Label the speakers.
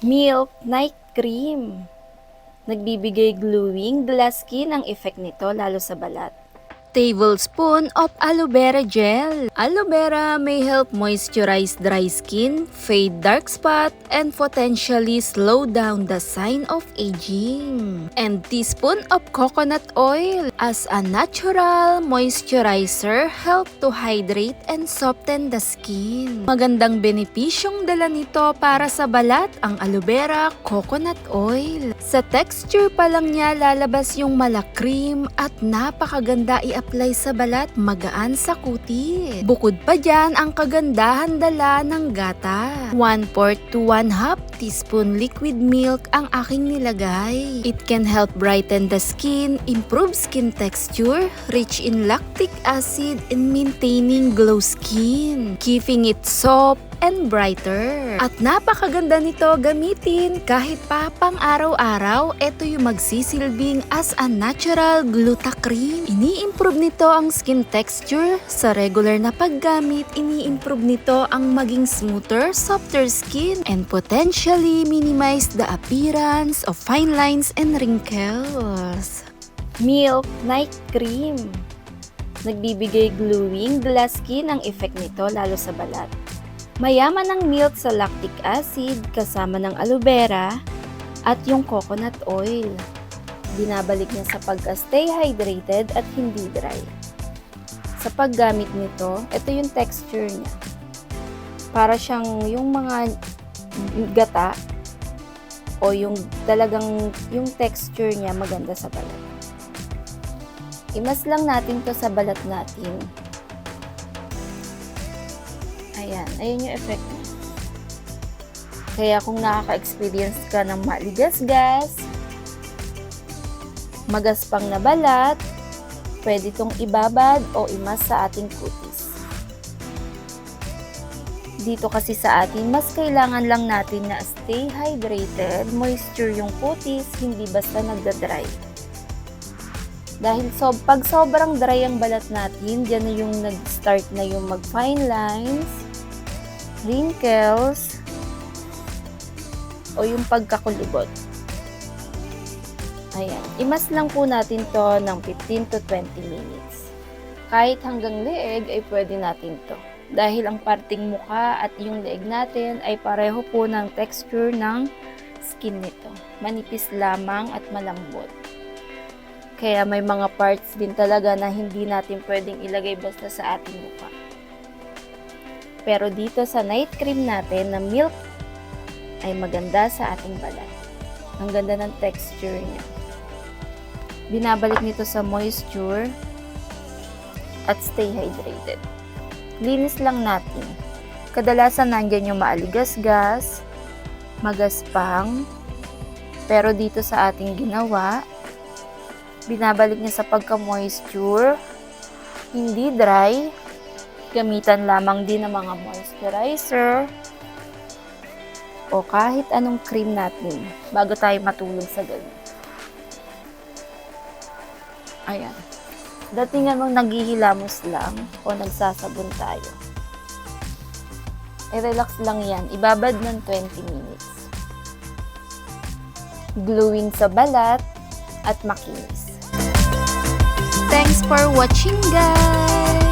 Speaker 1: Milk Night Cream. Nagbibigay glowing glass skin ang effect nito lalo sa balat. Tablespoon of aloe vera gel. Aloe vera may help moisturize dry skin, fade dark spot, and potentially slow down the sign of aging. And teaspoon of coconut oil as a natural moisturizer help to hydrate and soften the skin. Magandang benepisyong dala nito para sa balat ang aloe vera coconut oil. Sa texture pa lang niya lalabas yung malakrim at napakaganda i-apply sa balat, magaan sa kutis. Bukod pa dyan ang kagandahan dala ng gata. 1/4 to 1/2 teaspoon liquid milk ang aking nilagay. It can help brighten the skin, improve skin texture, rich in lactic acid, and maintaining glow skin, keeping it soft and brighter. At napakaganda nito gamitin kahit pa pang araw-araw. Ito yung magsisilbing as a natural gluta-cream. Ini-improve nito ang skin texture. Sa regular na paggamit, ini-improve nito ang maging smoother, softer skin and potentially minimize the appearance of fine lines and wrinkles. Milk Night Cream. Nagbibigay glowing glass skin ang effect nito lalo sa balat. Mayaman ang milk sa lactic acid kasama ng aloe vera at yung coconut oil. Binabalik niya sa pagka-stay hydrated at hindi dry. Sa paggamit nito, ito yung texture niya. Para siyang yung mga gata o yung talagang yung texture niya maganda sa balat. Imas lang natin to sa balat natin. Ayan, ayun yung effect niya. Kaya kung nakaka-experience ka ng maligas-gas, magaspang na balat, pwede itong ibabad o imas sa ating kutis. Dito kasi sa atin, mas kailangan lang natin na stay hydrated, moisture yung kutis, hindi basta nagda-dry. Dahil pag sobrang dry ang balat natin, dyan na yung nag-start na yung mag-fine lines, wrinkles, o yung pagkakulubot. Ayan. Imas lang po natin to ng 15 to 20 minutes. Kahit hanggang leeg ay pwede natin to. Dahil ang parting mukha at yung leeg natin ay pareho po ng texture ng skin nito. Manipis lamang at malambot. Kaya may mga parts din talaga na hindi natin pwedeng ilagay basta sa ating mukha. Pero dito sa night cream natin na milk ay maganda sa ating balat. Ang ganda ng texture niya. Binabalik nito sa moisture at stay hydrated. Linis lang natin. Kadalasan nandyan yung maaligas-gas, magaspang, pero dito sa ating ginawa, binabalik niya sa pagka-moisture, hindi dry, gamitan lamang din ng mga moisturizer o kahit anong cream natin bago tayo matulog sa gabi. Ayan. Datingan mong naghihilamos lang o nagsasabon tayo. I-relax lang yan. Ibabad ng 20 minutes. Glowing sa balat at makinis. Thanks for watching, guys!